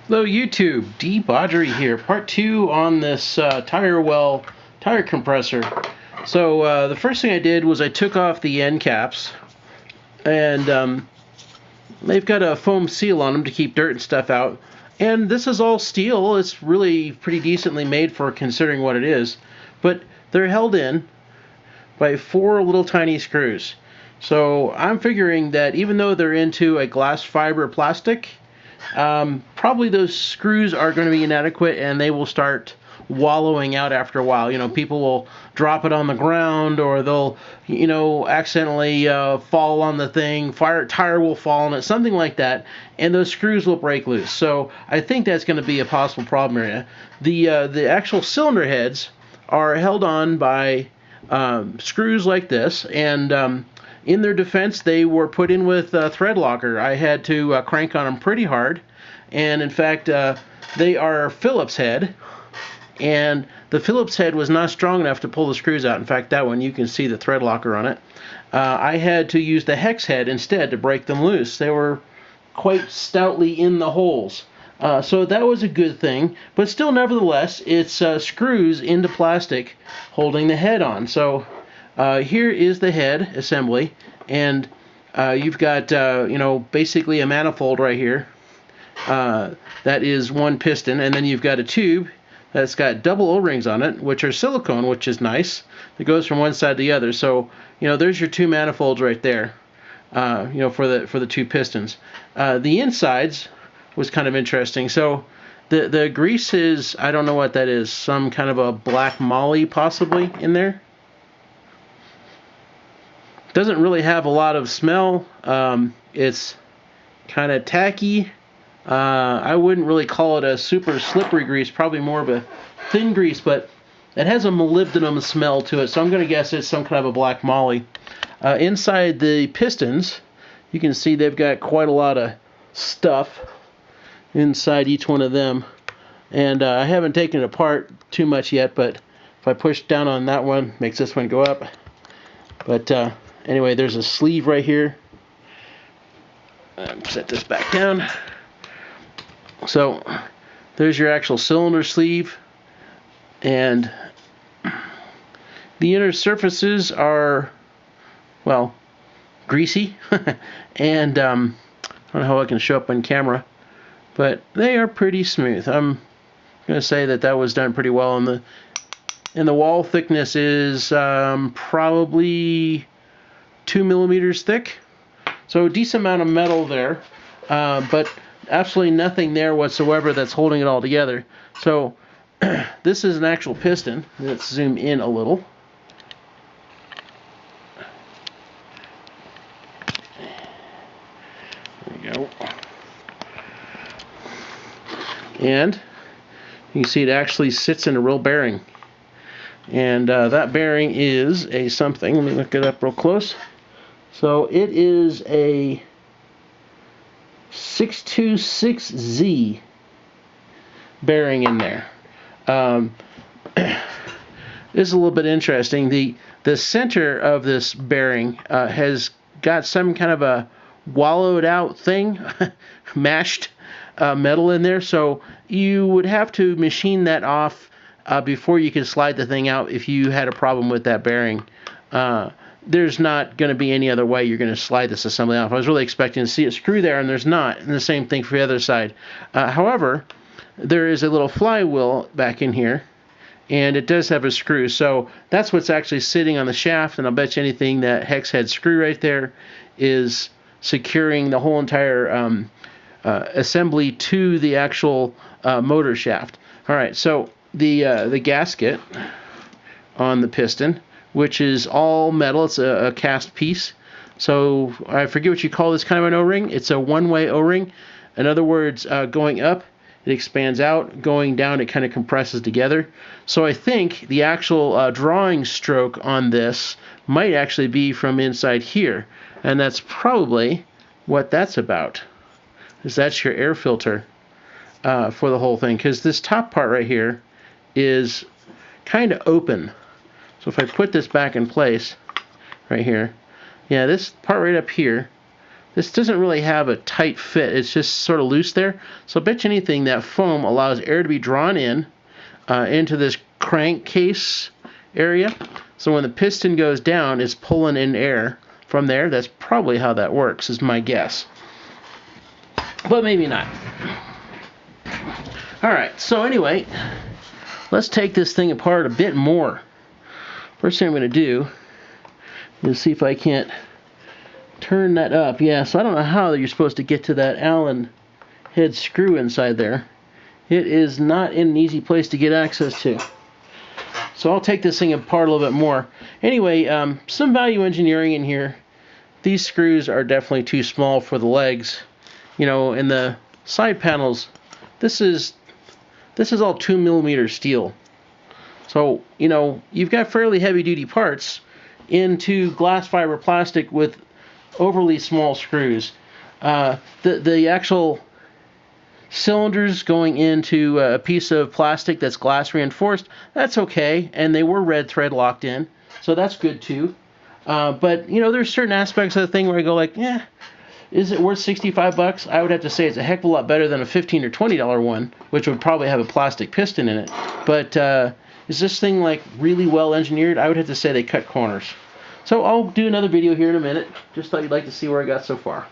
Hello YouTube, De-bodgery here, part 2 on this Tirewell tire compressor. So the first thing I did was I took off the end caps, and they've got a foam seal on them to keep dirt and stuff out. And this is all steel. It's really pretty decently made for considering what it is, but they're held in by 4 little tiny screws. So I'm figuring that even though they're into a glass fiber plastic, probably those screws are going to be inadequate and they will start wallowing out after a while. You know, people will drop it on the ground, or they'll, accidentally fall on the thing. Tire will fall on it, something like that, and those screws will break loose. So I think that's going to be a possible problem area. The actual cylinder heads are held on by screws like this, and in their defense, they were put in with thread locker. I had to crank on them pretty hard, and in fact, they are Phillips head, and the Phillips head was not strong enough to pull the screws out. In fact, that one, you can see the thread locker on it. I had to use the hex head instead to break them loose. They were quite stoutly in the holes. So that was a good thing, but still, nevertheless, it's screws into plastic holding the head on. So here is the head assembly, and you've got basically a manifold right here. That is one piston, and then you've got a tube that's got double O-rings on it, which are silicone, which is nice. It goes from one side to the other. So there's your two manifolds right there. For the two pistons. The insides was kind of interesting. So the grease is, I don't know what that is, some kind of a black moly possibly in there. Doesn't really have a lot of smell. It's kind of tacky. I wouldn't really call it a super slippery grease, probably more of a thin grease, but it has a molybdenum smell to it, so I'm going to guess it's some kind of a black moly. Inside the pistons, you can see they've got quite a lot of stuff inside each one of them, and I haven't taken it apart too much yet, but if I push down on that one, makes this one go up. But anyway, there's a sleeve right here. Set this back down. So there's your actual cylinder sleeve, and the inner surfaces are, well, greasy, and I don't know how I can show up on camera, but they are pretty smooth. I'm going to say that was done pretty well. And the wall thickness is probably 2 millimeters thick, so a decent amount of metal there, but absolutely nothing there whatsoever that's holding it all together. So this is an actual piston. Let's zoom in a little. There we go. And you can see it actually sits in a real bearing. And that bearing is a something. Let me look it up real close. So it is a 626Z bearing in there. This is a little bit interesting. The center of this bearing has got some kind of a wallowed out thing, mashed metal in there, so you would have to machine that off before you could slide the thing out if you had a problem with that bearing. There's not going to be any other way you're going to slide this assembly off. I was really expecting to see a screw there, and there's not. And the same thing for the other side. However, there is a little flywheel back in here, and it does have a screw. So that's what's actually sitting on the shaft, and I'll bet you anything that hex head screw right there is securing the whole entire assembly to the actual motor shaft. All right, so the gasket on the piston, which is all metal. It's a cast piece. So I forget what you call this kind of an O-ring. It's a one-way O-ring. In other words, going up, it expands out. Going down, it kind of compresses together. So I think the actual drawing stroke on this might actually be from inside here. And that's probably what that's about. Is that's your air filter for the whole thing. Because this top part right here is kind of open. So if I put this back in place, right here, yeah, this part right up here this doesn't really have a tight fit. It's just sort of loose there. So I bet you anything that foam allows air to be drawn in into this crankcase area. So when the piston goes down, it's pulling in air from there. That's probably how that works, is my guess. But maybe not. Alright, so anyway, let's take this thing apart a bit more. First thing I'm going to do is see if I can't turn that up. Yeah, so I don't know how you're supposed to get to that Allen head screw inside there. It is not in an easy place to get access to. So I'll take this thing apart a little bit more. Anyway, some value engineering in here. These screws are definitely too small for the legs. You know, in the side panels, this is all 2mm steel. So, you know, you've got fairly heavy-duty parts into glass fiber plastic with overly small screws. The actual cylinders going into a piece of plastic that's glass reinforced, that's okay, and they were red thread locked in, so that's good too. But, you know, there's certain aspects of the thing where I go like, yeah, is it worth 65 bucks? I would have to say it's a heck of a lot better than a $15 or $20 one, which would probably have a plastic piston in it. But is this thing like really well engineered? I would have to say they cut corners. So I'll do another video here in a minute. Just thought you'd like to see where I got so far.